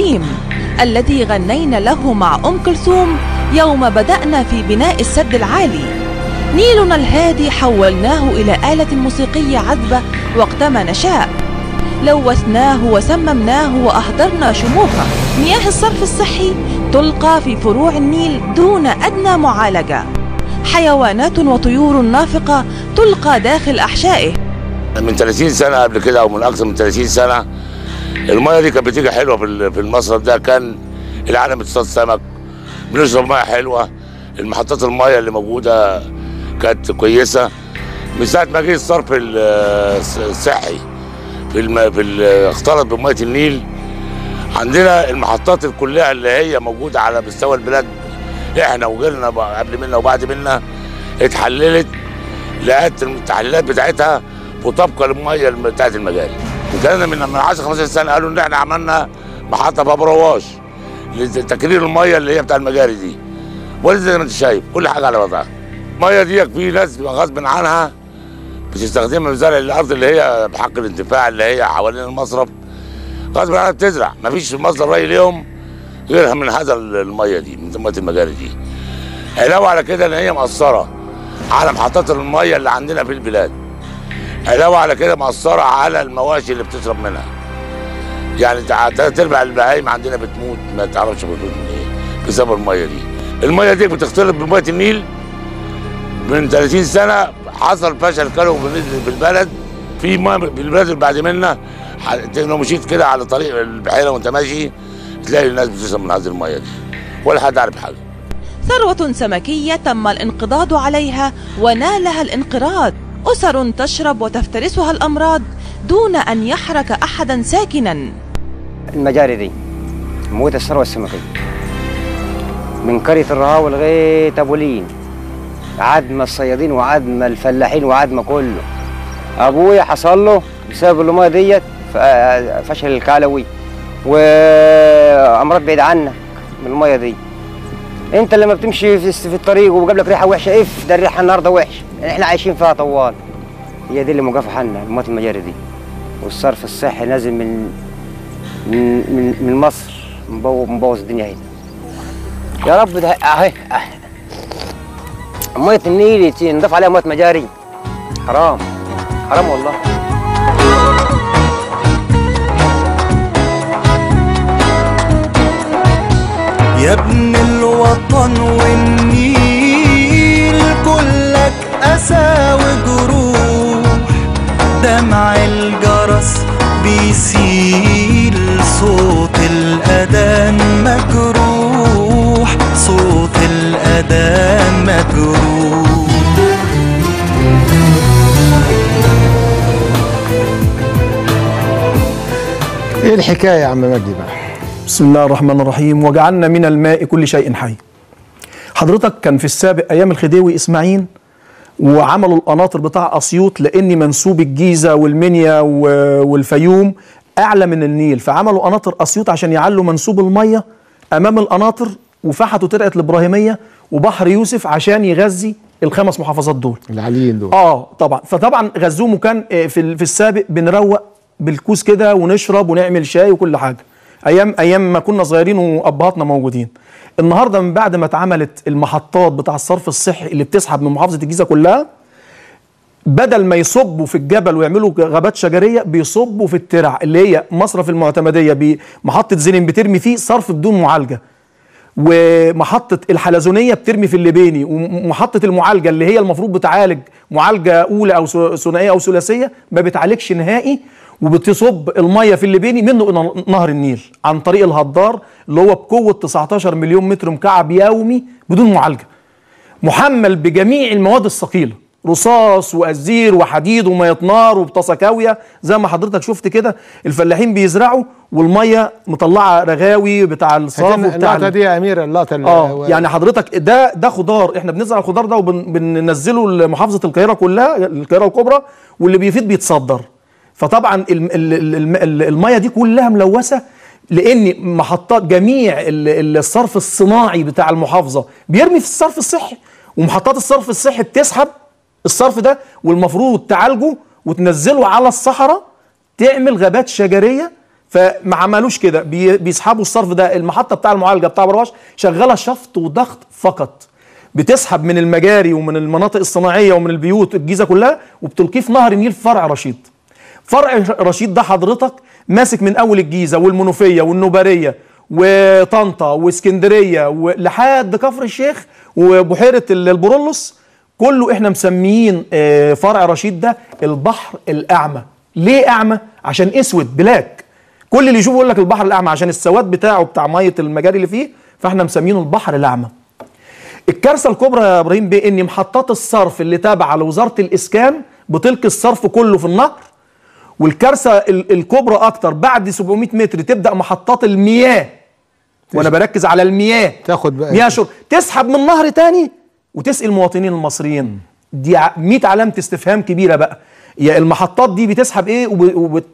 العظيم الذي غنينا له مع أم كلثوم يوم بدأنا في بناء السد العالي. نيلنا الهادي حولناه إلى آلة موسيقية عذبة وقتما نشاء، لوثناه وسممناه وأهدرنا شموخه. مياه الصرف الصحي تلقى في فروع النيل دون أدنى معالجة، حيوانات وطيور نافقة تلقى داخل أحشائه. من 30 سنة قبل كده أو من أكثر من 30 سنة المياه دي كانت بتيجي حلوة في المصرف ده، كان العالم بتصطاد سمك، بنشرب مياه حلوة، المحطات المياه اللي موجودة كانت كويسة. من ساعة ما جه الصرف الصحي اختلط بمياه النيل، عندنا المحطات كلها اللي هي موجودة على مستوى البلاد احنا وغيرنا قبل منا وبعد منا اتحللت، لقت التحليلات بتاعتها مطابقة للمياه بتاعت المجاري. وكان من 10 15 سنة قالوا ان احنا عملنا محطة في ابو رواش لتكرير المياه اللي هي بتاع المجاري دي، ولسه زي ما انت شايف كل حاجة على وضعها. المياه دي في ناس غصب عنها بتستخدمها لزرع الارض اللي هي بحق الانتفاع اللي هي حوالين المصرف، غصب عنها بتزرع، مفيش مصدر ري ليهم غيرها من هذا المياه دي، من مياه المجاري دي. علاوه على كده ان هي مأثره على محطات المياه اللي عندنا في البلاد، علاوه على كده مأثره على المواشي اللي بتشرب منها. يعني 3/4 البهايم عندنا بتموت، ما تعرفش بتموت من ايه بسبب المياه دي. المياه دي بتختلط بمياه النيل. من 30 سنه حصل فشل كلوي بالنسبه في البلد، في مياه بالبلاد اللي بعد منا لو مشيت كده على طريق البحيره وانت ماشي تلاقي الناس بتشرب من هذه المياه دي، ولا حد عارف حاجه. ثروة سمكية تم الانقضاض عليها ونالها الانقراض، أسر تشرب وتفترسها الأمراض دون أن يحرك أحدا ساكنا. المجاري دي موت الثروة السمكية من قرية الرهاوي لغاية أبو لين، عدم الصيادين وعدم الفلاحين وعدم كله. أبويا حصل له بسبب المياه ديت فشل الكلوي وأمراض بعيد عنك من المياه دي. أنت لما بتمشي في الطريق وجاب لك ريحة وحشة، ده الريحة النهارده وحشة، احنا عايشين فيها طوال. هي دي اللي موقفة حالنا المياه المجاري دي، والصرف الصحي نازل من مصر مبوظ الدنيا هنا. يا رب ده اهي مية النيل نضاف عليها مية مجاري، حرام حرام والله. يا ابن الوطن والنيل كلك أسى وجروح، دمع الجرس بيسيل، صوت الأذان مجروح، صوت الأذان مجروح. ايه الحكايه يا عم مجدي بقى؟ بسم الله الرحمن الرحيم. وجعلنا من الماء كل شيء حي. حضرتك كان في السابق ايام الخديوي اسماعيل وعملوا القناطر بتاع اسيوط، لان منسوب الجيزه والمنيا والفيوم اعلى من النيل، فعملوا قناطر اسيوط عشان يعلوا منسوب الميه امام القناطر، وفحتوا ترعه الابراهيميه وبحر يوسف عشان يغذي ال5 محافظات دول العاليين دول. طبعا. فطبعا غزوهم، وكان في السابق بنروق بالكوس كده ونشرب ونعمل شاي وكل حاجه، ايام ما كنا صغيرين وابهاتنا موجودين. النهارده من بعد ما اتعملت المحطات بتاع الصرف الصحي اللي بتسحب من محافظه الجيزه كلها، بدل ما يصبوا في الجبل ويعملوا غابات شجريه بيصبوا في الترع اللي هي مصرف المعتمديه بمحطه زينين بترمي فيه صرف بدون معالجه، ومحطه الحلزونيه بترمي في اللبيني، ومحطه المعالجه اللي هي المفروض بتعالج معالجه اولى او ثنائيه او ثلاثيه ما بتعالجش نهائي، وبتصب الميه في اللبيني منه نهر النيل عن طريق الهضار اللي هو بقوه 19 مليون متر مكعب يومي بدون معالجه، محمل بجميع المواد الثقيله، رصاص وازير وحديد وميه نار وبطاسه كاويه زي ما حضرتك شفت كده. الفلاحين بيزرعوا والميه مطلعه رغاوي بتاع الصرف وبتاع اللقطه دي يا امير، اللقطه يعني حضرتك ده خضار، احنا بنزرع الخضار ده وبننزله لمحافظه القاهره كلها، القاهره الكبرى، واللي بيفيد بيتصدر. فطبعا الميه دي كلها ملوثه، لان محطات جميع الصرف الصناعي بتاع المحافظه بيرمي في الصرف الصحي، ومحطات الصرف الصحي بتسحب الصرف ده والمفروض تعالجه وتنزله على الصحراء، تعمل غابات شجريه فما عملوش كده، بيسحبوا الصرف ده. المحطه بتاع المعالجه بتاع برواش شغاله شفط وضغط فقط، بتسحب من المجاري ومن المناطق الصناعيه ومن البيوت الجيزه كلها وبتلقيه في نهر النيل في فرع رشيد. فرع رشيد ده حضرتك ماسك من اول الجيزه والمنوفيه والنوباريه وطنطا واسكندريه لحد كفر الشيخ وبحيره البرولوس، كله احنا مسميين فرع رشيد ده البحر الاعمى. ليه اعمى؟ عشان اسود بلاك، كل اللي يشوفه يقول لك البحر الاعمى عشان السواد بتاعه بتاع ميه المجاري اللي فيه، فاحنا مسمينه البحر الاعمى. الكارثه الكبرى يا ابراهيم بيه ان محطات الصرف اللي تابعه لوزاره الاسكان بتلقي الصرف كله في النهر، والكارثه الكبرى اكتر بعد 700 متر تبدا محطات المياه، وانا بركز على المياه، تاخد بقى مياه شرب، تسحب من نهر تاني وتسقي المواطنين المصريين. دي 100 علامه استفهام كبيره بقى. يا المحطات دي بتسحب ايه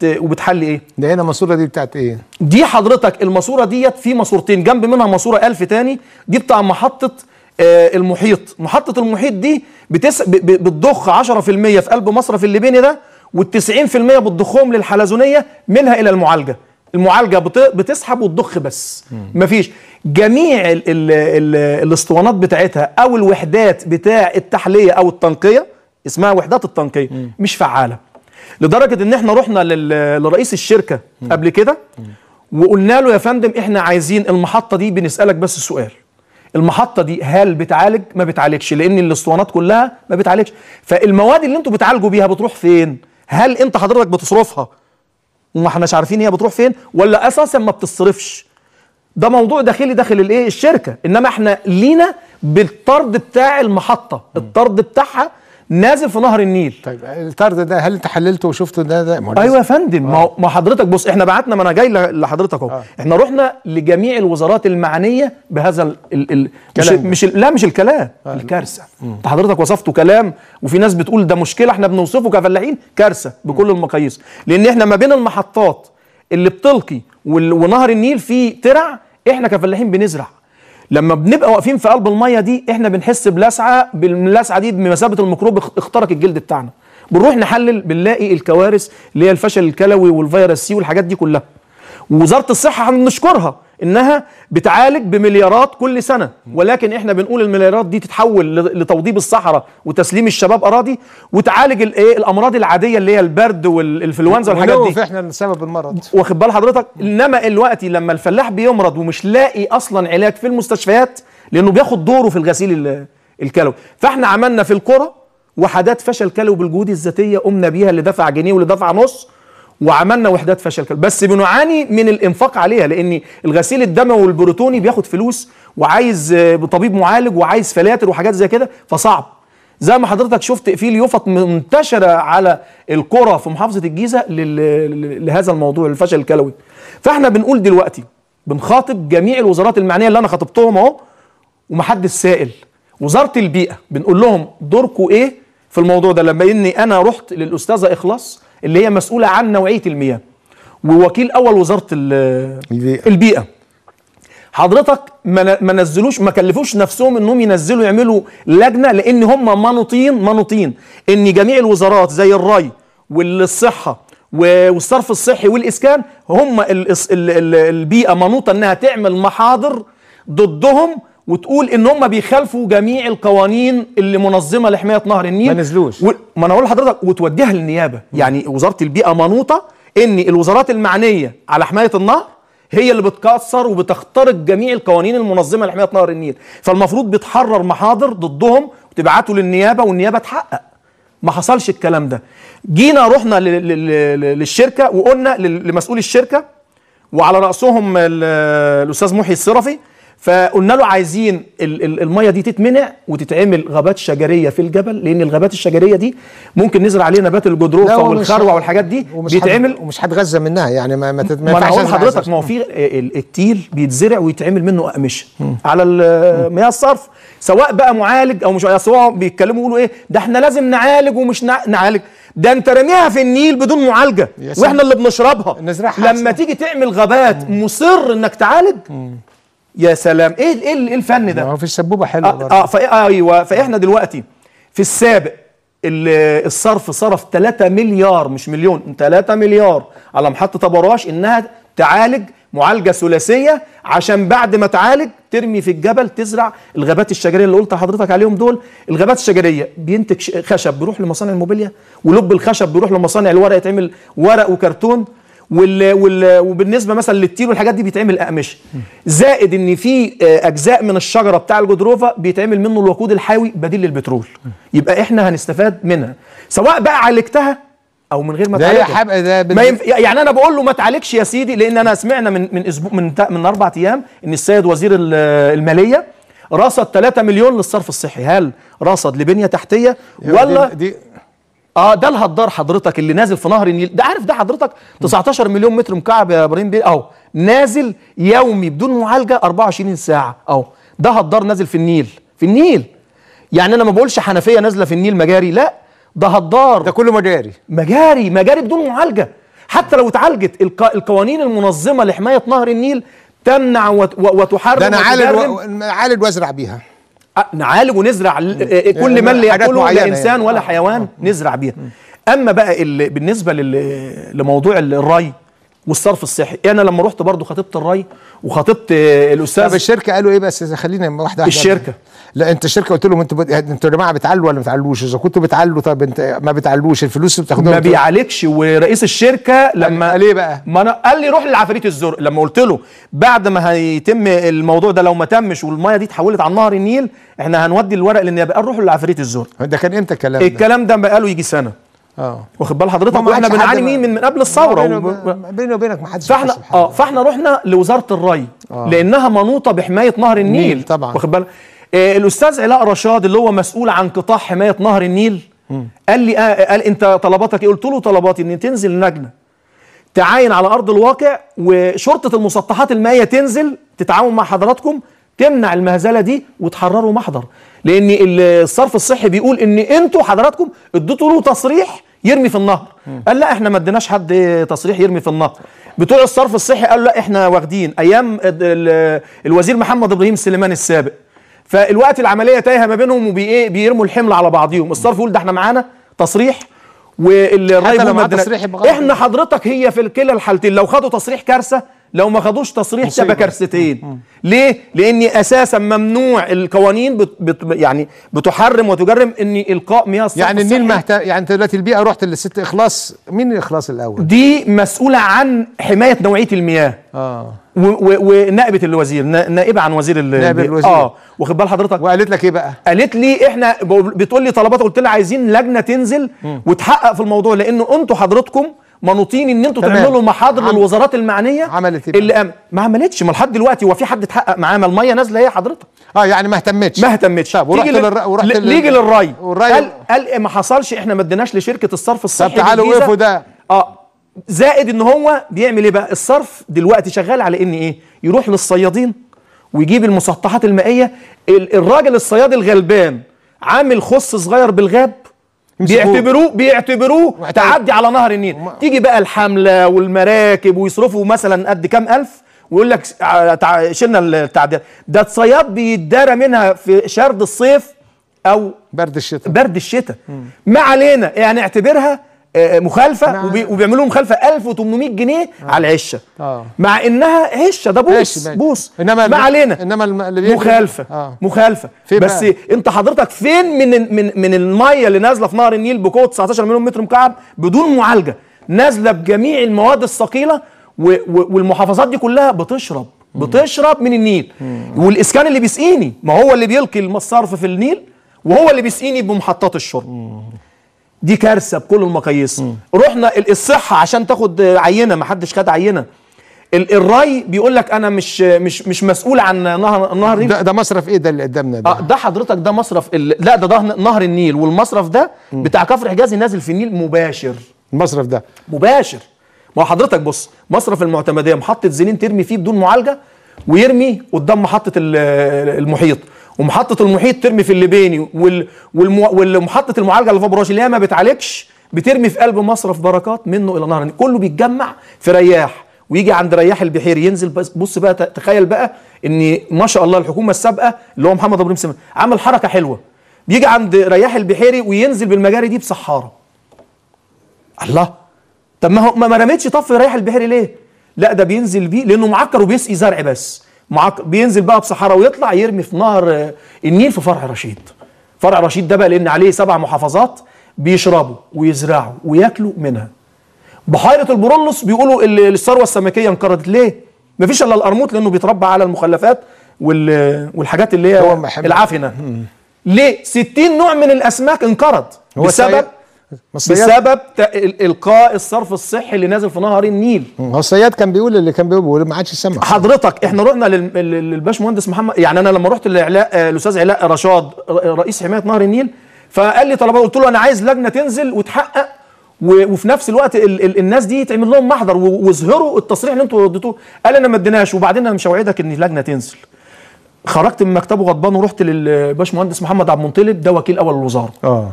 وبتحل ايه؟ ده هنا الماسوره دي بتاعت ايه؟ دي حضرتك الماسوره ديت في ماسورتين جنب منها ماسوره 1000 تاني، دي بتاع محطه المحيط. محطه المحيط دي بتضخ 10% في قلب مصرف الليبيني ده، وال90% بتضخهم للحلزونيه منها الى المعالجه. المعالجه بتسحب وتضخ بس، مفيش. جميع الاسطوانات بتاعتها او الوحدات بتاع التحليه او التنقيه، اسمها وحدات التنقيه، مش فعاله. لدرجه ان احنا رحنا لرئيس الشركه قبل كده وقلنا له يا فندم احنا عايزين المحطه دي، بنسالك بس السؤال، المحطه دي هل بتعالج؟ ما بتعالجش، لان الاسطوانات كلها ما بتعالجش. فالمواد اللي انتوا بتعالجوا بيها بتروح فين؟ هل انت حضرتك بتصرفها وما احناش عارفين هي بتروح فين، ولا اساسا ما بتصرفش؟ ده موضوع داخلي داخل الايه الشركه، انما احنا لينا بالطرد بتاع المحطه، الطرد بتاعها نازل في نهر النيل. طيب الطرد ده هل انت حللته وشفته ده ايوه يا فندم. ما حضرتك بص، احنا بعتنا، ما انا جاي لحضرتك اهو. احنا رحنا لجميع الوزارات المعنيه بهذا مش الكلام، الكارثه. انت حضرتك وصفته كلام، وفي ناس بتقول ده مشكله، احنا بنوصفه كفلاحين كارثه بكل المقاييس، لان احنا ما بين المحطات اللي بتلقي ونهر النيل فيه ترع، احنا كفلاحين بنزرع. لما بنبقى واقفين في قلب الميه دي احنا بنحس بلسعه، باللسعه دي بمثابه الميكروب اخترق الجلد بتاعنا. بنروح نحلل بنلاقي الكوارث اللي هي الفشل الكلوي والفيروس سي والحاجات دي كلها. ووزاره الصحه بنشكرها انها بتعالج بمليارات كل سنه، ولكن احنا بنقول المليارات دي تتحول لتوضيب الصحراء وتسليم الشباب اراضي، وتعالج الامراض العاديه اللي هي البرد والانفلونزا والحاجات دي. احنا سبب المرض، واخد بال حضرتك؟ انما دلوقتي لما الفلاح بيمرض ومش لاقي اصلا علاج في المستشفيات، لانه بياخد دوره في الغسيل الكلوي، فاحنا عملنا في القرى وحدات فشل كلوي بالجهود الذاتيه، قمنا بيها، اللي دفع جنيه واللي دفع نص، وعملنا وحدات فشل كلوي. بس بنعاني من الانفاق عليها، لان الغسيل الدموي والبروتوني بياخد فلوس، وعايز طبيب معالج، وعايز فلاتر وحاجات زي كده، فصعب. زي ما حضرتك شفت في اليوفط منتشره على القرى في محافظه الجيزه لهذا الموضوع الفشل الكلوي. فاحنا بنقول دلوقتي بنخاطب جميع الوزارات المعنيه اللي انا خاطبتهم اهو، ومحدش سائل. وزاره البيئه بنقول لهم دوركم ايه في الموضوع ده؟ لما اني انا رحت للاستاذه اخلاص اللي هي مسؤوله عن نوعيه المياه، ووكيل اول وزاره البيئه، حضرتك ما نزلوش، ما كلفوش نفسهم انهم ينزلوا يعملوا لجنه، لان هم منوطين ان جميع الوزارات زي الري والصحه والصرف الصحي والاسكان، هم البيئه منوطه انها تعمل محاضر ضدهم وتقول ان هم بيخالفوا جميع القوانين اللي منظمه لحمايه نهر النيل. ما نزلوش. ما انا اقول لحضرتك وتوديها للنيابه. يعني وزاره البيئه منوطه ان الوزارات المعنيه على حمايه النهر هي اللي بتكسر وبتخترق جميع القوانين المنظمه لحمايه نهر النيل، فالمفروض بتحرر محاضر ضدهم وتبعته للنيابه والنيابه تحقق. ما حصلش الكلام ده. جينا رحنا للشركه وقلنا لمسؤول الشركه وعلى راسهم الاستاذ محي الصرفي، فقلنا له عايزين الميه دي تتمنع وتتعمل غابات شجريه في الجبل، لان الغابات الشجريه دي ممكن نزرع عليه نبات الجدروفه والخروع والحاجات دي بيتعمل، ومش هتغذى منها. يعني ما انا هقول لحضرتك، ما هو في التيل بيتزرع ويتعمل منه اقمشه على مياه الصرف، سواء بقى معالج او مش، سواء بيتكلموا يقولوا ايه ده احنا لازم نعالج ومش نعالج، ده انت راميها في النيل بدون معالجه واحنا اللي بنشربها. لما تيجي تعمل غابات مصر انك تعالج، يا سلام، ايه الفن ده؟ هو في السبوبه حلوه برضه. ايوه. فاحنا دلوقتي في السابق الصرف صرف 3 مليار مش مليون، 3 مليار على محطه ابو رواش انها تعالج معالجه ثلاثيه، عشان بعد ما تعالج ترمي في الجبل تزرع الغابات الشجريه اللي قلت لحضرتك عليهم دول. الغابات الشجريه بينتج خشب بيروح لمصانع الموبيليا، ولب الخشب بيروح لمصانع الورق يتعمل ورق وكرتون، وبالنسبه مثلا للتير والحاجات دي بيتعمل اقمشه. زائد ان في اجزاء من الشجره بتاع الجدروفه بيتعمل منه الوقود الحيوي بديل للبترول. يبقى احنا هنستفاد منها سواء بقى عالجتها او من غير ما تعالجها. يعني انا بقول له ما تعالجش يا سيدي، لان انا سمعنا من اسبوع من 4 ايام ان السيد وزير الماليه رصد 3 مليون للصرف الصحي. هل رصد لبنيه تحتيه ولا دي ده الهدار حضرتك اللي نازل في نهر النيل ده؟ عارف ده حضرتك 19 مليون متر مكعب يا ابراهيم بيه، اهو نازل يومي بدون معالجه 24 ساعه، اهو ده هدار نازل في النيل. في النيل يعني انا ما بقولش حنفيه نازله في النيل مجاري، لا ده هدار، ده كله مجاري مجاري بدون معالجه. حتى لو اتعالجت القوانين المنظمه لحمايه نهر النيل تمنع وتحرم. ده انا عالج وازرع بيها، نعالج ونزرع كل من ياكله لا انسان ولا حيوان نزرع بيها. اما بقى بالنسبه لموضوع الري والصرف الصحي، انا لما رحت برضو خطبت الري وخطبت الاستاذ. طب الشركه قالوا ايه؟ بس خلينا واحده الشركه لا انت الشركه قلت لهم انتوا يا جماعه بتعلوا ولا ما بتعلوش؟ اذا كنتوا بتعلوا طب انت ما بتعلوش الفلوس بتاخدوها ما بيعالجش. ورئيس الشركه لما قال ايه بقى؟ ما انا قال لي روح للعفاريت الزرق. لما قلت له بعد ما هيتم الموضوع ده لو ما تمش والميه دي اتحولت على نهر النيل احنا هنودي الورق للنيابه، قال روحوا للعفاريت الزرق. ده كان امتى الكلام ده؟ الكلام ده بقاله يجي سنه. واخد بال حضرتك؟ واحنا بنعاني من قبل الثوره. بيني وبينك ما حدش فاحنا رحنا لوزاره الري لانها منوطه بحمايه نهر النيل طبعا. واخد بالك؟ الاستاذ علاء رشاد اللي هو مسؤول عن قطاع حمايه نهر النيل قال لي قال انت طلباتك ايه؟ قلت له طلباتي ان تنزل لجنه تعاين على ارض الواقع، وشرطه المسطحات المائيه تنزل تتعاون مع حضراتكم تمنع المهزله دي وتحرروا محضر. لان الصرف الصحي بيقول ان انتوا حضراتكم اديتوا له تصريح يرمي في النهر. قال لا احنا ما اديناش حد تصريح يرمي في النهر. بتوع الصرف الصحي قالوا لا احنا واخدين ايام الوزير محمد ابراهيم سليمان السابق، فالوقت العمليه تايهه ما بينهم وبيرموا الحمل على بعضهم. الصرف يقول ده احنا معانا تصريح والري يقول ما اديناش. احنا حضرتك هي في كلا الحالتين، لو خدوا تصريح كارثه، لو ما خدوش تصريح تبقى كارثتين. ليه؟ لان اساسا ممنوع القوانين يعني بتحرم وتجرم ان القاء مياه الصرف يعني النيل يعني انت دلوقتي البيئه رحت للست اخلاص. مين الاخلاص الاول؟ دي مسؤوله عن حمايه نوعيه المياه. ونائبه الوزير، نائبه عن وزير نائب الوزير. واخد بال حضرتك؟ وقالت لك ايه بقى؟ قالت لي احنا بتقول لي طلبات، قلت لها عايزين لجنه تنزل وتحقق في الموضوع، لانه انتوا حضرتكم منوطين ان انتوا تعملوا محاضر للوزارات المعنيه. عملت ايه؟ اللي ما عملتش. ما لحد دلوقتي هو في حد اتحقق معاه؟ ما الميه نازله هي حضرتك. يعني ما اهتمتش. طب ورحت نيجي للري. قال ما حصلش، احنا ما اديناش لشركه الصرف الصحي. طب تعالوا وقفوا ده. زائد ان هو بيعمل ايه بقى؟ الصرف دلوقتي شغال على ان ايه؟ يروح للصيادين ويجيب المسطحات المائيه. الراجل الصياد الغلبان عامل خص صغير بالغاب، بيعتبروه تعدي على نهر النيل. تيجي بقى الحمله والمراكب ويصرفوا مثلا قد كام الف ويقول لك شلنا التعديات. ده الصياد بيتدارى منها في شرد الصيف او برد الشتاء. ما علينا، يعني اعتبرها مخالفه، وبيعملوا مخالفه 1800 جنيه على العشه. مع انها هشه، ده بوس إنما ما علينا، انما مخالفه بس بقى. انت حضرتك فين من الميه اللي نازله في نهر النيل بقوه 19 مليون متر مكعب بدون معالجه، نازله بجميع المواد الثقيله، والمحافظات دي كلها بتشرب من النيل. والاسكان اللي بيسقيني، ما هو اللي بيلقي الصرف في النيل وهو اللي بيسقيني بمحطات الشرب. دي كارثه بكل المقاييس. رحنا الصحه عشان تاخد عينه، ما حدش خد عينه. الري بيقول لك انا مش مسؤول عن نهر النيل. ده مصرف ايه ده اللي قدامنا ده؟ ده حضرتك ده مصرف لا ده نهر النيل، والمصرف ده بتاع كفر حجازي نازل في النيل مباشر. المصرف ده مباشر. ما حضرتك بص، مصرف المعتمديه محطه زينين ترمي فيه بدون معالجه، ويرمي قدام محطه المحيط، ومحطه المحيط ترمي في اللبيني، والمحطه المعالجه اللي في ابراج اللي هي ما بتعالجش بترمي في قلب مصرف بركات منه الى نهر النيل. كله بيتجمع في رياح، ويجي عند رياح البحيري ينزل. بص بقى، تخيل بقى ان ما شاء الله الحكومه السابقه اللي هو محمد ابراهيم سليمان عمل حركه حلوه، بيجي عند رياح البحيري وينزل بالمجاري دي بصحاره. الله، طب ما رميتش طف رياح البحيري ليه؟ لا ده بينزل بيه لانه معكر وبيسقي زرع بس، بينزل بقى بصحراء ويطلع يرمي في نهر النيل في فرع رشيد. فرع رشيد ده بقى لان عليه 7 محافظات بيشربوا ويزرعوا وياكلوا منها. بحيره البرولوس بيقولوا الثروه السمكيه انقرضت. ليه؟ مفيش الا القرموط لانه بيتربى على المخلفات والحاجات اللي هي العفنه. ليه؟ 60 نوع من الاسماك انقرض بسبب القاء الصرف الصحي اللي نازل في نهر النيل. هو الصياد كان بيقول كان بيقول ما عادش سمك. حضرتك احنا رحنا للباشمهندس محمد، يعني انا لما رحت الاستاذ علاء رشاد رئيس حمايه نهر النيل، فقال لي طلبات، قلت له انا عايز لجنه تنزل وتحقق وفي نفس الوقت الناس دي تعمل لهم محضر واظهروا التصريح اللي انتوا اديتوه. قال انا ما اديناش، وبعدين انا مش هوعدك ان لجنه تنزل. خرجت من مكتبه غضبان ورحت للباشمهندس محمد عبد المنطلب، ده وكيل اول الوزاره.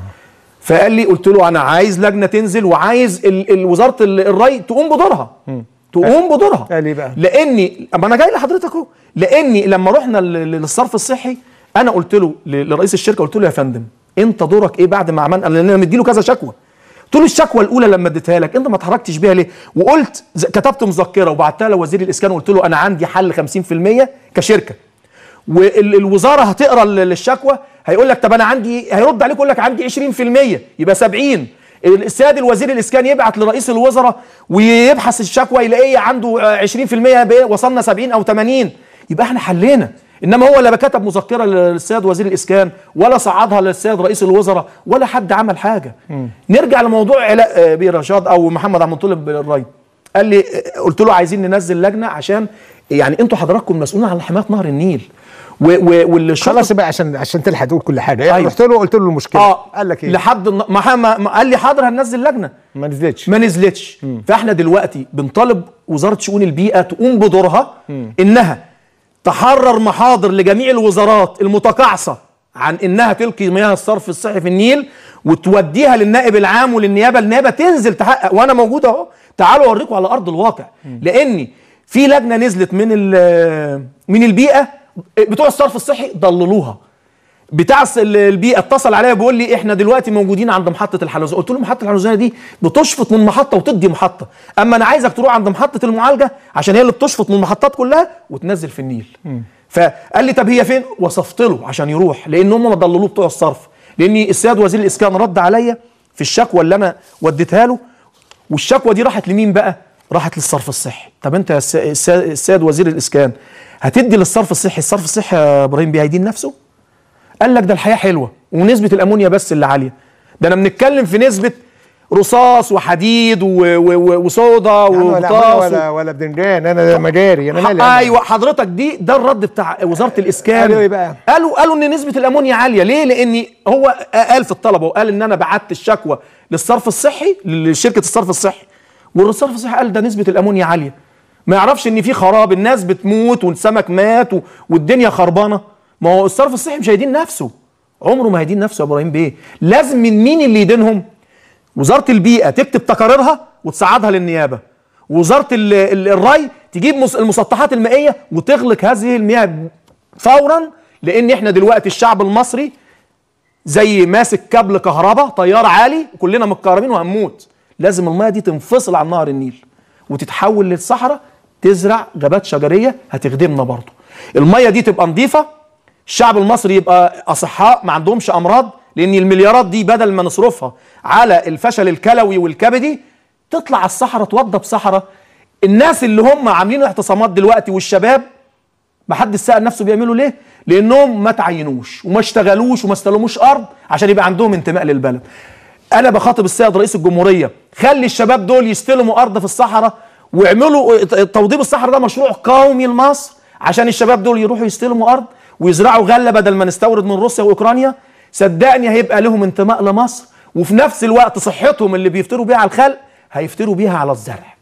فقال لي، قلت له انا عايز لجنه تنزل وعايز وزاره الري تقوم بدورها. تقوم بدورها. قال لي بقى لاني اما انا جاي لحضرتك اهو، لاني لما رحنا للصرف الصحي انا قلت له لرئيس الشركه، قلت له يا فندم انت دورك ايه بعد ما عملنا؟ لان انا مديله كذا شكوى. قلت له الشكوى الاولى لما اديتها لك انت ما اتحركتش بيها ليه؟ وقلت كتبت مذكره وبعتها لوزير الاسكان وقلت له انا عندي حل 50% كشركه، والوزاره هتقرا الشكوى هيقول لك طب انا عندي، هيرد عليك يقول لك عندي 20%، يبقى 70. السيد الوزير الاسكان يبعت لرئيس الوزراء ويبحث الشكوى يلاقيه عنده 20%، وصلنا 70 او 80، يبقى احنا حلينا. انما هو لا كتب مذكره للسيد وزير الاسكان ولا صعدها للسيد رئيس الوزراء ولا حد عمل حاجه. نرجع لموضوع علاء بيه رشاد او محمد عبد المنطلب الري. قال لي، قلت له عايزين ننزل لجنه عشان يعني انتوا حضراتكم مسؤولين عن حمايه نهر النيل خلاص بقى عشان تلحق تقول كل حاجه. يعني رحت له قلت له المشكله. قال لك ايه؟ لحد ما قال لي حاضر هننزل لجنه. ما نزلتش. فاحنا دلوقتي بنطالب وزاره شؤون البيئه تقوم بدورها، انها تحرر محاضر لجميع الوزارات المتقاعسه عن انها تلقي مياه الصرف الصحي في النيل، وتوديها للنائب العام وللنيابه. النيابه تنزل تحقق، وانا موجود اهو، تعالوا اوريكم على ارض الواقع. لاني في لجنه نزلت من البيئه، بتوع الصرف الصحي ضللوها. بتاع البيئه اتصل عليا بيقول لي احنا دلوقتي موجودين عند محطه الحلوزه. قلت له محطه الحلوزه دي بتشفط من محطه وتدي محطه، اما انا عايزك تروح عند محطه المعالجه عشان هي اللي بتشفط من المحطات كلها وتنزل في النيل. فقال لي طب هي فين؟ وصفت له عشان يروح، لان هم ما ضللوه بتوع الصرف. لان السيد وزير الاسكان رد عليا في الشكوى اللي انا وديتها له، والشكوى دي راحت لمين بقى؟ راحت للصرف الصحي. طب انت يا السيد وزير الاسكان هتدي للصرف الصحي، الصرف الصحي يا ابراهيم بيه هيدين نفسه؟ قال لك ده الحياه حلوه ونسبه الامونيا بس اللي عاليه، ده انا بنتكلم في نسبه رصاص وحديد وصودا وبطاس ولا بدنجان. انا مجاري، انا مالي. ايوه حضرتك، ده الرد بتاع وزاره الاسكان. قالوا ايه بقى؟ قالوا ان نسبه الامونيا عاليه. ليه؟ لان هو قال في الطلبه، وقال ان انا بعت الشكوى للصرف الصحي، لشركه الصرف الصحي، والصرف الصحي قال ده نسبه الامونيا عاليه. ما يعرفش ان في خراب، الناس بتموت والسمك مات والدنيا خربانه. ما هو الصرف الصحي مش هيدين نفسه، عمره ما هيدين نفسه يا ابراهيم بيه. لازم من مين اللي يدينهم؟ وزاره البيئه تكتب تقاريرها وتصعدها للنيابه، ووزاره الري تجيب المسطحات المائيه وتغلق هذه المياه فورا. لان احنا دلوقتي الشعب المصري زي ماسك كابل كهرباء طيار عالي، كلنا متكهربين وهنموت. لازم المياه دي تنفصل عن نهر النيل وتتحول للصحراء، تزرع غابات شجريه هتخدمنا برضه. المياه دي تبقى نظيفه، الشعب المصري يبقى اصحاء ما عندهمش امراض. لان المليارات دي بدل ما نصرفها على الفشل الكلوي والكبدي تطلع على الصحراء، توضب صحراء. الناس اللي هم عاملين اعتصامات دلوقتي والشباب، ما حد سأل نفسه بيعملوا ليه؟ لانهم ما تعينوش وما اشتغلوش وما استلموش ارض عشان يبقى عندهم انتماء للبلد. انا بخاطب السيد رئيس الجمهوريه، خلي الشباب دول يستلموا ارض في الصحراء، ويعملوا توضيب الصحراء ده مشروع قومي لمصر، عشان الشباب دول يروحوا يستلموا ارض ويزرعوا غله بدل ما نستورد من روسيا واوكرانيا. صدقني هيبقى لهم انتماء لمصر، وفي نفس الوقت صحتهم اللي بيفتروا بيها على الخلق هيفتروا بيها على الزرع.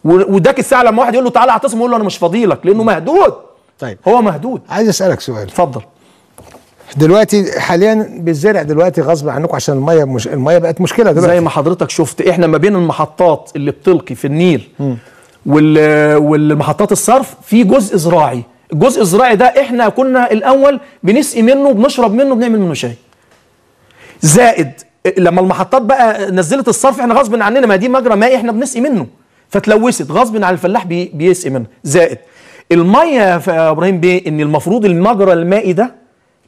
واداك الساعه لما واحد يقول له تعالى اعتصم، يقول له انا مش فاضيلك، لانه مهدود. طيب هو مهدود. عايز اسالك سؤال. اتفضل. دلوقتي حاليا بالزرع دلوقتي غصب عنكم عشان الميه بقت مشكله دلوقتي. زي ما حضرتك شفت، احنا ما بين المحطات اللي بتلقي في النيل والمحطات الصرف في جزء زراعي. الجزء الزراعي ده احنا كنا الاول بنسقي منه، بنشرب منه، بنعمل منه شاي. زائد لما المحطات بقى نزلت الصرف، احنا غصب عننا، ما دي مجرى مائي احنا بنسقي منه. فتلوثت غصب عن الفلاح بيسقي منها. زائد الميه يا ابراهيم بيه ان المفروض المجرى المائي ده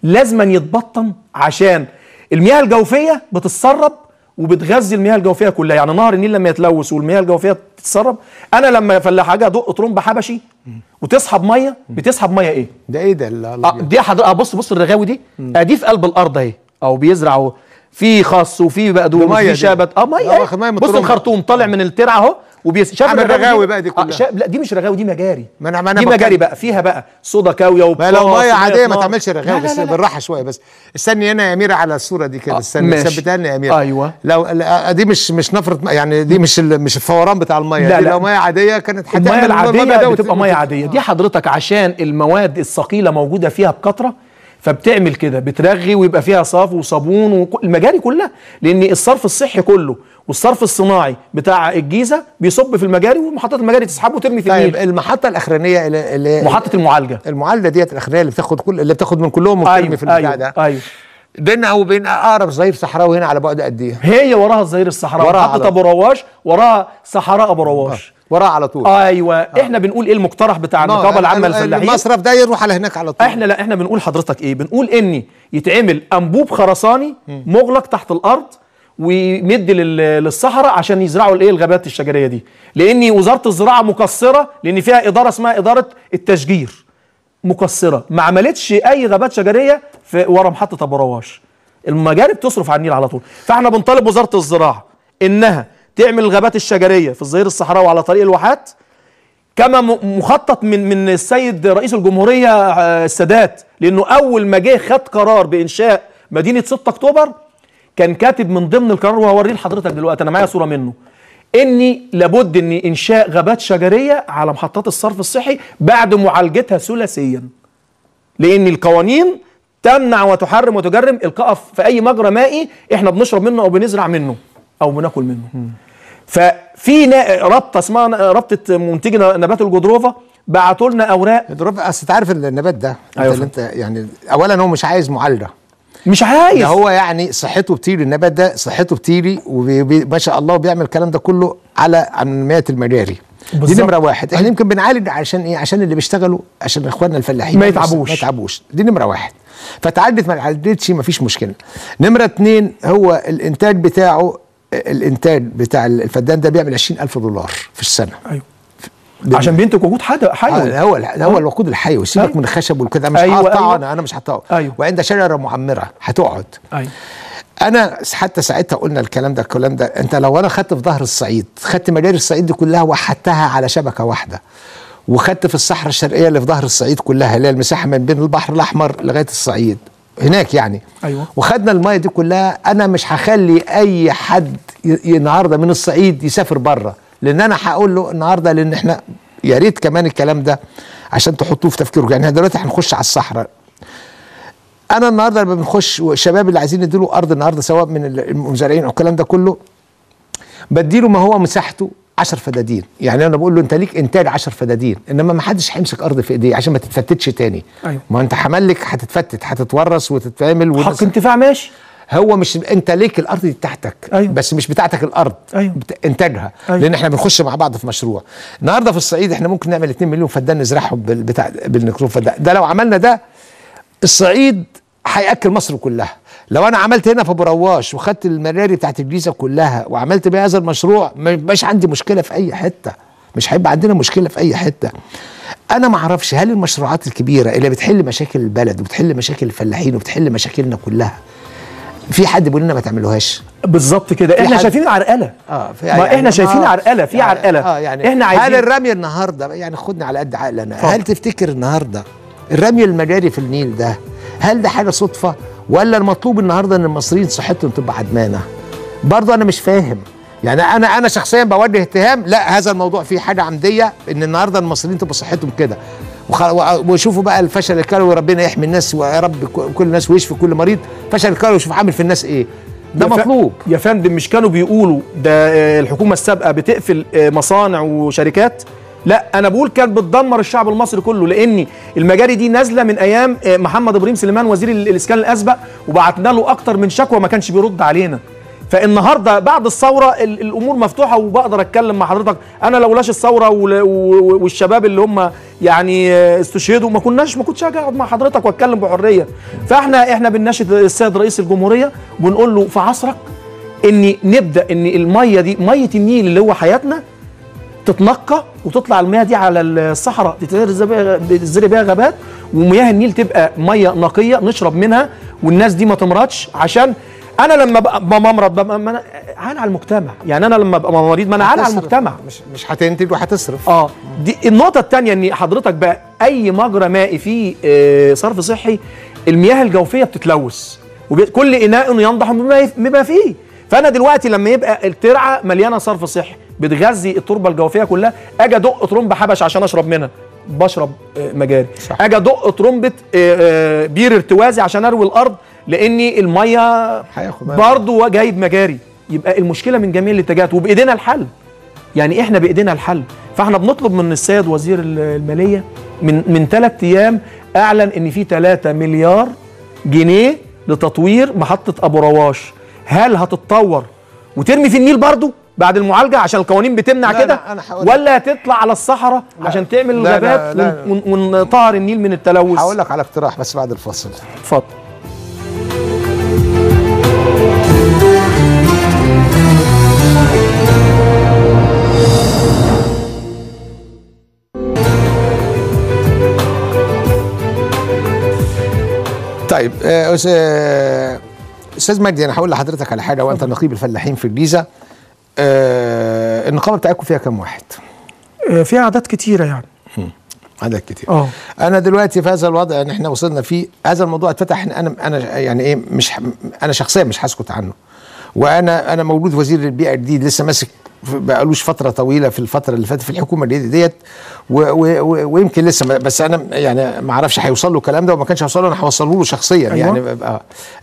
لازما يتبطن، عشان المياه الجوفيه بتتسرب وبتغذي المياه الجوفيه كلها. يعني نهر النيل لما يتلوث والمياه الجوفيه تتسرب، انا لما فلاح اجي ادق طرمبه حبشي وتسحب ميه، بتسحب ميه ايه؟ ده ايه ده؟ دي حضرتك بص الرغاوي دي دي في قلب الارض اهي، او بيزرعوا في خس وفي بقدونس وفي شبت. ميه بص الخرطوم طالع من الترعه اهو شاف الرغاوي بقى دي كلها. لا دي مش رغاوي، دي مجاري. أنا دي مجاري بقى فيها بقى صودا كاويه وبطاطس. لو ميه عاديه ما تعملش رغاوي، بس بالراحه شويه. بس استني هنا يا اميره على الصوره دي كده، استني ثبتها لنا يا اميره. ايوه لو دي مش نفره، يعني دي مش الفوران بتاع الميه. لا دي لو ميه عاديه كانت هتعمل الميه العاديه بتبقى ميه عاديه. دي حضرتك عشان المواد الثقيله موجوده فيها بكثره، فبتعمل كده بترغي ويبقى فيها صاف وصابون والمجاري كلها، لان الصرف الصحي كله والصرف الصناعي بتاع الجيزه بيصب في المجاري، ومحطات المجاري تسحبه وترمي في النيل. طيب المحطه الاخرانيه اللي محطه المعالجه ديت الاخرانيه اللي بتاخد من كلهم وترمي في البتاع ده. ايوه بينها وبين اقرب ظهير صحراوي هنا على بعد قد ايه؟ هي وراها الظهير الصحراوي، محطه ابو رواش وراها صحراء ابو رواش وراها على طول. ايوه احنا بنقول ايه المقترح بتاع النقابه العامه للفلاحين؟ المصرف ده يروح على هناك على طول. احنا بنقول حضرتك ايه؟ بنقول ان يتعمل انبوب خرساني مغلق تحت الارض ويمد للصحراء عشان يزرعوا الغابات الشجريه دي، لان وزاره الزراعه مقصره، لان فيها اداره اسمها اداره التشجير مقصره، ما عملتش اي غابات شجريه ورا محطه ابو رواش. المجاري بتصرف على النيل على طول. فاحنا بنطالب وزاره الزراعه انها تعمل الغابات الشجريه في الظهير الصحراوي على طريق الواحات كما مخطط من السيد رئيس الجمهوريه السادات، لانه اول ما جه خد قرار بانشاء مدينه 6 اكتوبر كان كاتب من ضمن القرار، وهوريه لحضرتك دلوقتي، انا معايا صوره منه، اني لابد ان انشاء غابات شجريه على محطات الصرف الصحي بعد معالجتها ثلاثيا، لان القوانين تمنع وتحرم وتجرم القاء في اي مجرى مائي احنا بنشرب منه او بنزرع منه او بناكل منه. ففي رابطه اسمها رابطه منتجي نبات الجدروفه بعتوا لنا اوراق. اصل انت عارف النبات ده أيوة اللي انت يعني اولا هو مش عايز معالجه، مش عايز، ده هو يعني صحته بتيجي، النبات ده صحته بتيجي وما شاء الله بيعمل الكلام ده كله عن مياه المجاري. دي نمره واحد. احنا يمكن بنعالج عشان ايه؟ عشان اللي بيشتغلوا، عشان اخواننا الفلاحين ما يتعبوش. دي نمره واحد. فتعدت ما عدتش مفيش مشكله. نمره اتنين هو الانتاج بتاعه، الانتاج بتاع الفدان ده بيعمل $20,000 في السنه. ايوه عشان بينتج وقود حيوي. هو الوقود الحيوي. سيبك من الخشب والكده، مش هقطعه. انا مش هقطعه. وعند شجره معمره هتقعد. انا حتى ساعتها قلنا الكلام ده انت لو انا خدت في ظهر الصعيد، خدت مجاري الصعيد دي كلها وحدتها على شبكه واحده، وخدت في الصحراء الشرقيه اللي في ظهر الصعيد كلها اللي هي المساحه من بين البحر الاحمر لغايه الصعيد هناك يعني. وخدنا الميه دي كلها، انا مش هخلي اي حد النهارده من الصعيد يسافر بره، لان انا هقول له النهارده، لان احنا يا ريت كمان الكلام ده عشان تحطوه في تفكيركم. يعني دلوقتي هنخش على الصحراء، انا النهارده لما بنخش والشباب اللي عايزين يديله ارض النهارده سواء من المزارعين او الكلام ده كله، بديله ما هو مساحته 10 فدادين. يعني انا بقول له انت ليك انتاج 10 فدادين، انما ما حدش هيمسك ارض في ايديه عشان ما تتفتتش تاني. ما انت حملك هتتفتت، هتتورث وتتعمل حق انتفاع ماشي. هو مش انت ليك الارض دي بتاعتك. بس مش بتاعتك الارض. انتاجها. لان احنا بنخش مع بعض في مشروع. النهارده في الصعيد احنا ممكن نعمل 2 مليون فدان نزرعهم بالنكروفه ده لو عملنا ده الصعيد هياكل مصر كلها. لو انا عملت هنا في ابو رواش وخدت المجاري بتاعت الجيزه كلها وعملت بيها هذا المشروع، ما يبقاش عندي مشكله في اي حته، مش هيبقى عندنا مشكله في اي حته. انا ما اعرفش هل المشروعات الكبيره اللي بتحل مشاكل البلد وبتحل مشاكل الفلاحين وبتحل مشاكلنا كلها في حد بيقول لنا ما تعملوهاش؟ بالظبط كده. احنا شايفين عرقله. يعني احنا شايفين عرقله في عرقله. يعني احنا عايزين. هل الرمي النهارده، يعني خدني على قد عقلنا، هل تفتكر النهارده الرمي المجاري في النيل ده هل ده حاجه صدفه، ولا المطلوب النهارده ان المصريين صحتهم تبقى عدمانه؟ برضه انا مش فاهم. يعني انا شخصيا بوجه اتهام، لا هذا الموضوع فيه حاجه عمديه، ان النهارده المصريين تبقى صحتهم كده وشوفوا بقى الفشل الكلوي، ربنا يحمي الناس ويا رب كل الناس ويشفي كل مريض. فشل الكلوي شوف عامل في الناس ايه، ده مطلوب. يا فندم مش كانوا بيقولوا ده الحكومه السابقه بتقفل مصانع وشركات؟ لا انا بقول كانت بتدمر الشعب المصري كله، لان المجاري دي نازله من ايام محمد ابراهيم سليمان وزير الاسكان الاسبق، وبعتنا له اكتر من شكوى ما كانش بيرد علينا. فالنهارده بعد الثوره الامور مفتوحه وبقدر اتكلم مع حضرتك. انا لولاش الثوره والشباب اللي هم يعني استشهدوا ما كنتش هاجي اقعد مع حضرتك واتكلم بحريه. فاحنا بنناشد السيد رئيس الجمهوريه وبنقول له في عصرك ان نبدا ان الميه دي ميه النيل اللي هو حياتنا تتنقى وتطلع المياه دي على الصحراء تتزرع بيها غابات، ومياه النيل تبقى ميه نقيه نشرب منها والناس دي ما تمرضش. عشان انا لما ابقى ممرض ببقى عال على المجتمع، يعني انا لما ابقى مريض ما انا عال على المجتمع، مش هتنتج وهتصرف. دي النقطه الثانيه، ان حضرتك بقى اي مجرى مائي فيه صرف صحي المياه الجوفيه بتتلوث وكل اناء ينضح بما فيه. فانا دلوقتي لما يبقى الترعه مليانه صرف صحي بتغذي التربه الجوفيه كلها، اجي ادق طرمبه حبش عشان اشرب منها بشرب مجاري، اجي ادق طرمبه بير ارتوازي عشان اروي الارض لاني الميه برضه جايب مجاري. يبقى المشكله من جميع الاتجاهات وبايدينا الحل، يعني احنا بايدينا الحل. فاحنا بنطلب من السيد وزير الماليه من 3 ايام اعلن ان في 3 مليار جنيه لتطوير محطه ابو رواش. هل هتتطور وترمي في النيل برضه بعد المعالجه عشان القوانين بتمنع كده، ولا هتطلع على الصحراء عشان تعمل غابات ونطهر النيل من التلوث؟ هقول لك على اقتراح بس بعد الفاصل. اتفضل. طيب استاذ مجدي، انا هقول لحضرتك على حاجه وانت نقيب الفلاحين في الجيزه. النقابه بتاعتكم فيها كام واحد؟ فيها اعداد كتيره يعني. عدد كتير. انا دلوقتي في هذا الوضع ان احنا وصلنا فيه، هذا الموضوع اتفتح. انا يعني ايه، مش انا شخصيا مش هسكت عنه. وانا مولود وزير البيئه جديد، لسه ماسك بقالوش فتره طويله في الفتره اللي فاتت في الحكومه ديت ويمكن لسه بس انا يعني ما اعرفش هيوصل له الكلام ده، وما كانش هيوصل له انا هوصله له شخصيا. أيوة. يعني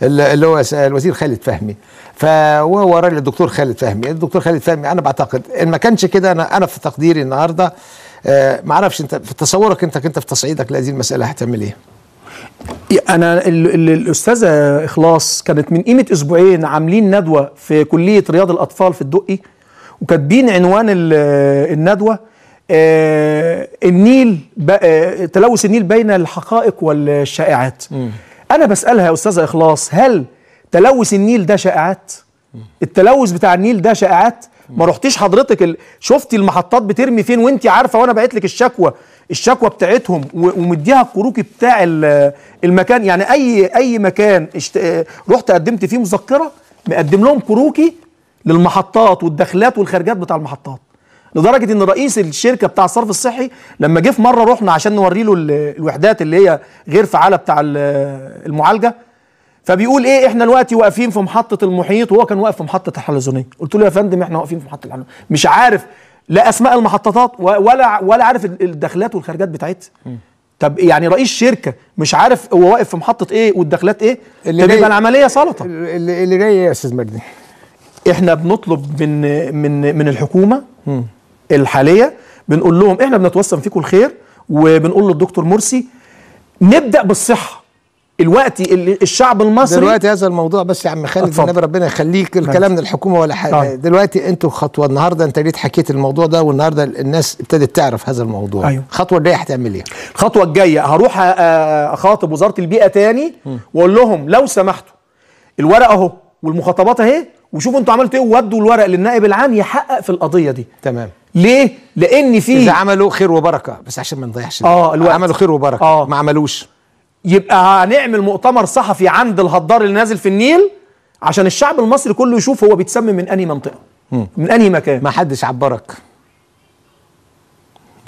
اللي هو الوزير خالد فهمي، فهو راجل الدكتور خالد فهمي. الدكتور خالد فهمي انا بعتقد ان ما كانش كده، انا في تقديري النهارده ما اعرفش انت في تصورك انت في تصعيدك لهذه المساله هتعمل ايه؟ انا الاستاذه اخلاص كانت من قيمه اسبوعين عاملين ندوه في كليه رياض الاطفال في الدقي، وكاتبين عنوان الندوه النيل تلوث النيل بين الحقائق والشائعات. انا بسالها يا استاذه اخلاص، هل تلوث النيل ده شائعات؟ التلوث بتاع النيل ده شائعات؟ ما رحتيش حضرتك شفتي المحطات بترمي فين وانت عارفه؟ وانا بعت لك الشكوى بتاعتهم ومديها الكروكي بتاع المكان. يعني اي مكان رحت قدمت فيه مذكره مقدم لهم كروكي للمحطات والدخلات والخارجات بتاع المحطات، لدرجه ان رئيس الشركه بتاع الصرف الصحي لما جه في مره رحنا عشان نوري له الوحدات اللي هي غير فعاله بتاع المعالجه، فبيقول ايه احنا دلوقتي واقفين في محطه المحيط، وهو كان واقف في محطه الحلزونيه. قلت له يا فندم احنا واقفين في محطه الحلزونيه، مش عارف لا اسماء المحطات ولا عارف الدخلات والخارجات بتاعتها. طب يعني رئيس شركه مش عارف هو واقف في محطه ايه والدخلات ايه؟ طب يبقى العمليه سلطه. اللي جاي ايه يا استاذ مجدي؟ احنا بنطلب من الحكومه الحاليه، بنقول لهم احنا بنتوسم فيكم الخير، وبنقول للدكتور مرسي نبدا بالصحه. الوقت الشعب المصري دلوقتي هذا الموضوع بس يا عم خالد، النبي ربنا يخليك، الكلام من الحكومه ولا حاجه. دلوقتي انتوا خطوه، النهارده انت جيت حكيت الموضوع ده، والنهارده الناس ابتدت تعرف هذا الموضوع. أيوه. الخطوه الجايه هتعمل ايه؟ الخطوه الجايه هروح اخاطب وزاره البيئه تاني واقول لهم لو سمحتوا الورقه اهو والمخاطبات اهي، وشوفوا انتوا عملتوا ايه، وودوا الورق للنائب العام يحقق في القضيه دي. تمام. ليه؟ لان في اذا عملوا خير وبركه، بس عشان ما نضيعش عملوا خير وبركه ما عملوش، يبقى هنعمل مؤتمر صحفي عند الهضار اللي نازل في النيل عشان الشعب المصري كله يشوف هو بيتسمم من انهي منطقه، من انهي مكان. ما حدش عبرك،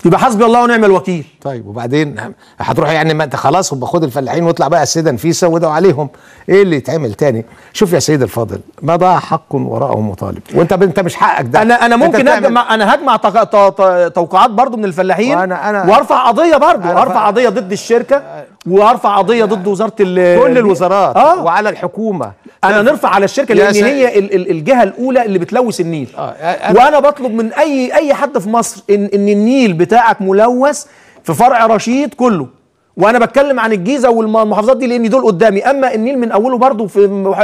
يبقى حسبي الله ونعم الوكيل. طيب وبعدين هتروح يعني ما انت خلاص وباخد الفلاحين واطلع بقى السيده نفيسه وادعوا عليهم، ايه اللي يتعمل تاني؟ شوف يا سيد الفاضل، ما ضاع حق وراءه مطالب، وانت مش حقك ده. انا ممكن هجمع توقعات برضو من الفلاحين وارفع قضيه برضو، ارفع قضيه ضد الشركه وارفع قضيه ضد وزاره كل الوزارات وعلى الحكومه. انا نرفع على الشركه لان هي الجهه الاولى اللي بتلوث النيل. وانا بطلب من اي حد في مصر ان النيل بتاعك ملوث في فرع رشيد كله، وانا بتكلم عن الجيزه والمحافظات دي لان دول قدامي. اما النيل من اوله برضو في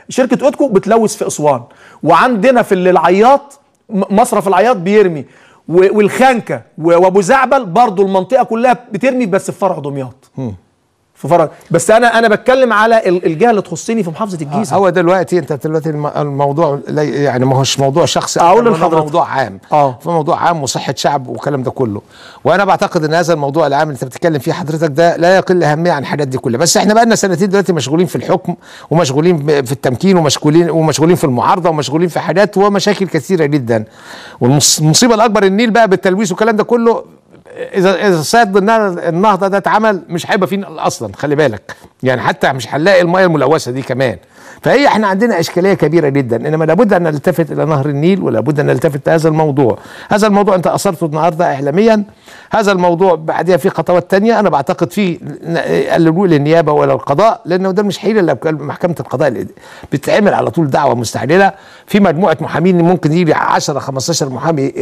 شركه اودكو بتلوث في اسوان، وعندنا في العياط مصرف العياط بيرمي، والخانكه وابو زعبل برضو المنطقه كلها بترمي، بس في فرع دمياط. في فرع. بس انا بتكلم على الجهه اللي تخصني في محافظه الجيزه. هو دلوقتي انت الموضوع يعني ما هوش موضوع شخصي، اقول لحضرتك موضوع عام. في موضوع عام وصحه شعب والكلام ده كله. وانا بعتقد ان هذا الموضوع العام اللي انت بتتكلم فيه حضرتك ده لا يقل اهميه عن الحاجات دي كلها. بس احنا بقى لنا سنتين دلوقتي مشغولين في الحكم، ومشغولين في التمكين، ومشغولين في المعارضه، ومشغولين في حاجات ومشاكل كثيره جدا. والمصيبه الاكبر النيل بقى بالتلويث والكلام ده كله. اذا سد النهضه ده اتعمل مش هيبقى فيه اصلا، خلي بالك يعني، حتى مش هنلاقي الميه الملوثه دي كمان. فهي احنا عندنا اشكاليه كبيره جدا، انما لابد ان نلتفت الى نهر النيل، ولابد ان نلتفت لهذا الموضوع. هذا الموضوع انت اثرته النهارده اعلاميا، هذا الموضوع بعدها في خطوات تانية انا بعتقد فيه اللجوء للنيابه ولا القضاء، لانه ده مش حيله الا محكمه القضاء بتتعمل على طول دعوه مستعجله في مجموعه محامين، ممكن يجي 10 15 محامي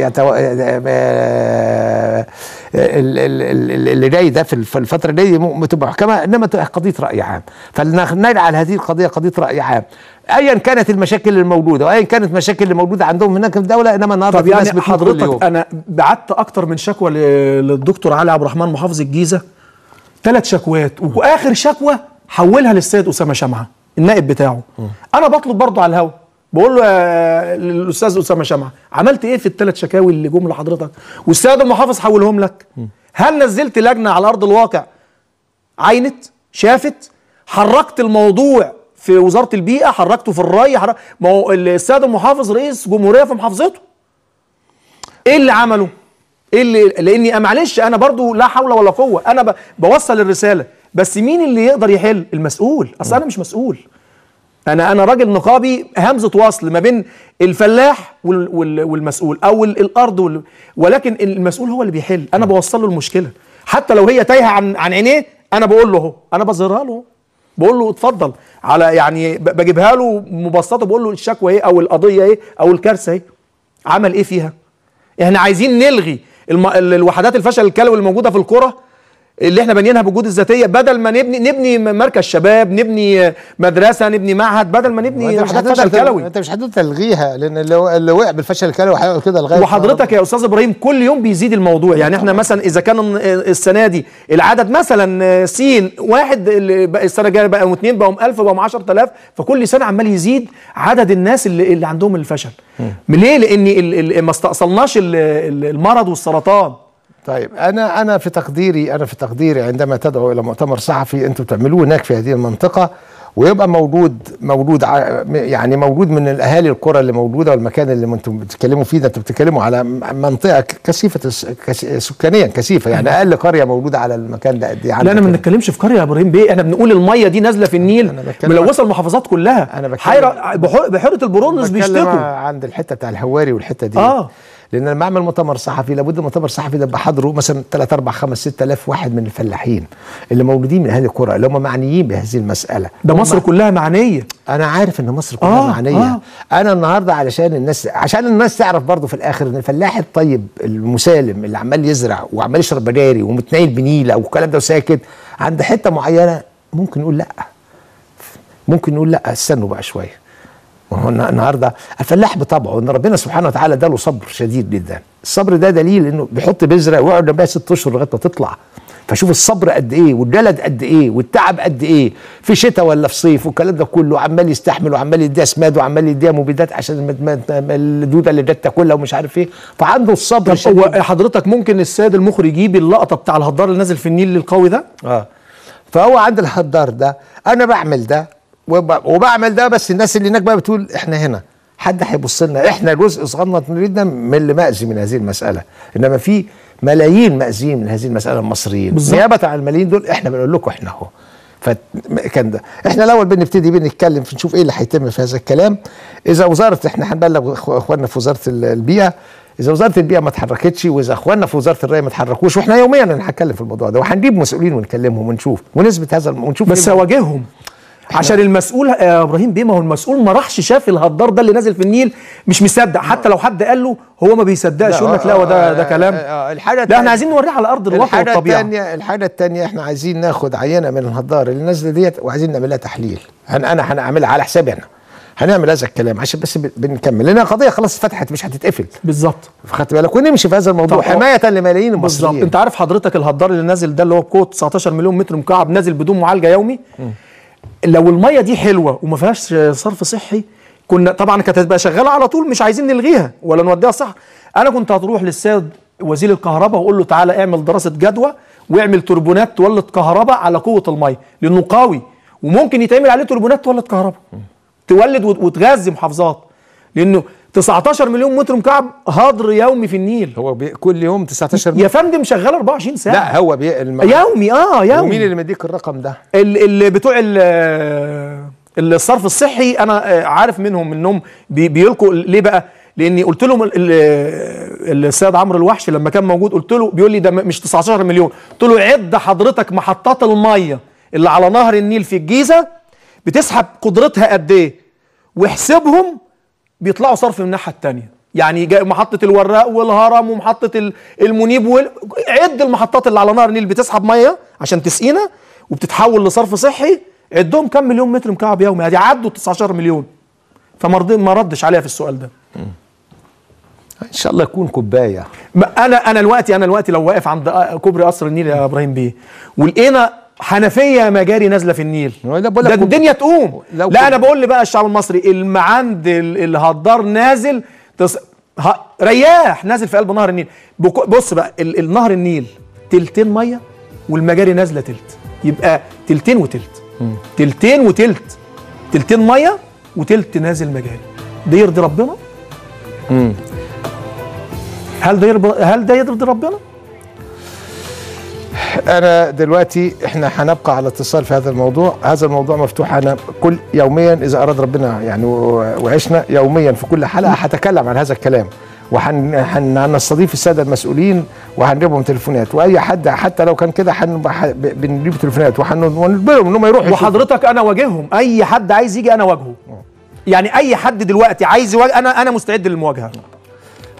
اللي جاي ده في الفتره دي تبقى محكمه، انما تبقى قضيه راي عام. فلنجعل هذه القضيه قضيه راي عام ايا كانت المشاكل الموجوده، وايا كانت المشاكل اللي موجوده عندهم هناك في الدوله. انما النهارده طب يعني حضرتك انا بعت اكتر من شكوى للدكتور علي عبد الرحمن محافظ الجيزه، 3 شكوات، واخر شكوى حولها للسيد اسامه شمعه النائب بتاعه. انا بطلب برضه على الهوا، بقول له للاستاذ اسامه شمعه عملت ايه في ال3 شكاوي اللي جم لحضرتك والسيد المحافظ حولهم لك؟ هل نزلت لجنه على ارض الواقع عينت شافت؟ حركت الموضوع في وزاره البيئه، حركته في الري، ما هو السيد المحافظ رئيس جمهوريه في محافظته. ايه اللي عمله؟ ايه اللي لاني معلش انا برضو لا حول ولا قوه، انا بوصل الرساله، بس مين اللي يقدر يحل؟ المسؤول. اصل انا مش مسؤول، انا راجل نقابي همزه وصل ما بين الفلاح والمسؤول او الارض ولكن المسؤول هو اللي بيحل. انا بوصل له المشكله حتى لو هي تايهه عن عينيه، انا بقول له اهو، انا بظهرها له، بقول له اتفضل على يعني بجيبها له مبسطه، بقول له الشكوى ايه او القضيه ايه او الكارثه ايه، عمل ايه فيها. احنا عايزين نلغي الوحدات الفشل الكلوي اللي موجوده في القرى اللي احنا بنيناها بالجهود الذاتيه، بدل ما نبني مركز شباب، نبني مدرسه، نبني معهد، بدل ما نبني وحدات فشل كلوي. انت مش هتقدر تلغيها، لان اللي وقع بالفشل الكلوي هيقعد كده لغايه. وحضرتك يا استاذ ابراهيم كل يوم بيزيد الموضوع. يعني احنا مثلا اذا كان السنه دي العدد مثلا سين واحد، السنه الجايه بقى 2، بقوا 1000، بقوا 10000، فكل سنه عمال يزيد عدد الناس اللي عندهم الفشل. ليه؟ لان ما استأصلناش المرض والسرطان. طيب انا في تقديري عندما تدعو الى مؤتمر صحفي انتم بتعملوه هناك في هذه المنطقه، ويبقى موجود يعني موجود من الاهالي القرى اللي موجوده والمكان اللي انتم بتتكلموا فيه ده، انتم بتتكلموا على منطقه كثيفه سكانيا كثيفه، يعني اقل قريه موجوده على المكان ده قد ايه؟ لا انا ما بنتكلمش في قريه يا ابراهيم بيه، احنا بنقول الميه دي نازله في النيل ملوثه المحافظات كلها. انا بحيره البرولوس بيشتكوا عند الحته بتاع الهواري والحته دي. لان لما اعمل مؤتمر صحفي لابد المؤتمر الصحفي ده بحضره مثلا 3 4 5 6000 واحد من الفلاحين اللي موجودين من هذه القرى اللي هم معنيين بهذه المساله. ده مصر كلها معنيه. انا عارف ان مصر كلها معنيه. انا النهارده عشان الناس تعرف برضه في الاخر ان الفلاح الطيب المسالم اللي عمال يزرع وعمال يشرب بداري ومتنيل بنيله والكلام ده وساكت عند حته معينه ممكن نقول لا استنوا بقى شويه. وهو النهارده الفلاح بطبعه ان ربنا سبحانه وتعالى اداله صبر شديد جدا. الصبر ده دليل انه بيحط بذره ويقعد جنبها 6 اشهر لغايه ما تطلع. فشوف الصبر قد ايه والجلد قد ايه والتعب قد ايه في شتاء ولا في صيف والكلام ده كله، عمال يستحمل وعمال يديها اسماد وعمال يديها مبيدات عشان الدوده اللي جت تاكلها ومش عارف ايه، فعنده الصبر شديد. حضرتك ممكن السيد المخرج يجيب اللقطه بتاع الهدار اللي نازل في النيل القوي ده؟ فهو عند الهدار ده انا بعمل ده وبعمل ده، بس الناس اللي هناك بقى بتقول احنا هنا حد هيبص لنا، احنا جزء صغير نريدنا من اللي مأذي من هذه المساله، انما في ملايين مأذيين من هذه المساله المصريين. نيابه عن الملايين دول احنا بنقول لكم احنا اهو. فكان ده احنا الاول بنبتدي بنتكلم نشوف ايه اللي هيتم في هذا الكلام. اذا احنا هنبلغ اخواننا في وزاره البيئه، اذا وزاره البيئه ما اتحركتش، واذا اخواننا في وزاره الري ما اتحركوش، واحنا يوميا هنتكلم في الموضوع ده وهنجيب مسؤولين ونكلمهم ونشوف ونثبت هذا ونشوف. بس اواجههم عشان المسؤول يا ابراهيم بيه، ما هو المسؤول ما راحش شاف الهدار ده اللي نازل في النيل مش مصدق، حتى لو حد قال له هو ما بيصدقش، يقول لك لا وده كلام. لا احنا عايزين نوريه على ارض الواقع والطبيعه. الحاجه الثانيه احنا عايزين ناخد عينه من الهدار اللي نازله ديت وعايزين نعملها تحليل. انا هنعملها على حسابي انا، هنعمل هذا الكلام عشان بس بنكمل، لان القضيه خلاص اتفتحت مش هتتقفل. بالظبط، خدت بالك، ونمشي في هذا الموضوع حمايه لملايين المصريين. بالظبط. انت عارف حضرتك الهدار اللي نازل ده اللي هو بقوه 19 مليون متر مكعب نازل بدون معالجه يومي. لو الميه دي حلوه وما فيهاش صرف صحي كنا طبعا كانت هتبقى شغاله على طول، مش عايزين نلغيها ولا نوديها صح. انا كنت هتروح للسيد وزير الكهرباء واقول له تعالى اعمل دراسه جدوى واعمل توربونات تولد كهرباء على قوه الميه، لانه قوي وممكن يتعمل عليه توربونات تولد كهرباء تولد وتغذي محافظات، لانه 19 مليون متر مكعب هدر يومي في النيل. هو كل يوم 19 مليون يا فندم، شغال 24 ساعه. لا هو يومي. يومي. ومين اللي مديك الرقم ده؟ اللي بتوع الصرف الصحي انا عارف منهم انهم بيلقوا. ليه بقى؟ لاني قلت لهم السيد عمرو الوحش لما كان موجود، قلت له بيقول لي ده مش 19 مليون، قلت له عد حضرتك محطات الميه اللي على نهر النيل في الجيزه بتسحب قدرتها قد ايه، واحسبهم بيطلعوا صرف من الناحيه الثانيه. يعني محطه الوراق والهرم ومحطه المنيب عد المحطات اللي على نهر النيل بتسحب ميه عشان تسقينا وبتتحول لصرف صحي، عدهم كم مليون متر مكعب يومي، ادي عدوا 19 مليون. ما ردش عليها في السؤال ده. ان شاء الله يكون كوبايه. انا دلوقتي لو واقف عند كوبري قصر النيل يا ابراهيم بيه ولقينا حنفيه مجاري نازله في النيل، ده الدنيا تقوم. لا انا بقول لي بقى الشعب المصري عند الهدار نازل رياح نازل في قلب نهر النيل. بص بقى النهر النيل تلتين ميه والمجاري نازله تلت، يبقى تلتين وتلت. تلتين وتلت، تلتين ميه وتلت نازل مجاري. ده يرضي ربنا؟ هل ده يرضي ربنا؟ أنا دلوقتي إحنا هنبقى على اتصال في هذا الموضوع. هذا الموضوع مفتوح. أنا كل يوميا إذا أراد ربنا يعني وعشنا يوميا في كل حلقة هتكلم عن هذا الكلام، وهنستضيف السادة المسؤولين وهنجيبهم تليفونات، وأي حد حتى لو كان كده بنجيب تليفونات ونجبرهم إنهم يروحوا. وحضرتك أنا واجههم، أي حد عايز يجي أنا واجهه. يعني أي حد دلوقتي عايز يواجه أنا مستعد للمواجهة.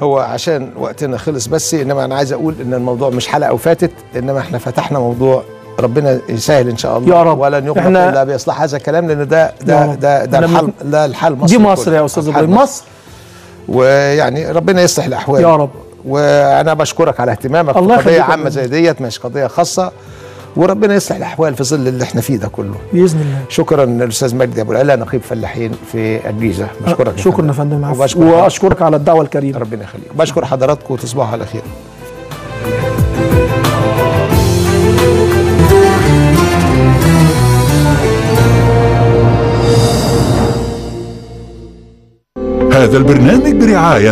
هو عشان وقتنا خلص بس، انما انا عايز اقول ان الموضوع مش حلقه وفاتت، انما احنا فتحنا موضوع ربنا يسهل ان شاء الله يا رب، ولن يغلق الا باصلاح هذا الكلام، لان ده الحل مصر. دي مصر يا استاذ ابراهيم، مصر. ويعني ربنا يصلح الاحوال يا رب. وانا بشكرك على اهتمامك في قضيه عامه زي ديت، مش قضيه خاصه، وربنا يصلح الاحوال في ظل اللي احنا فيه ده كله باذن الله. شكرا للاستاذ مجدي ابو العلا نقيب فلاحين في الجيزه. بشكرك. شكرا يا فندم، واشكرك على الدعوه الكريمه. ربنا يخليك. بشكر حضراتكم وتصبحوا على خير. هذا البرنامج برعايه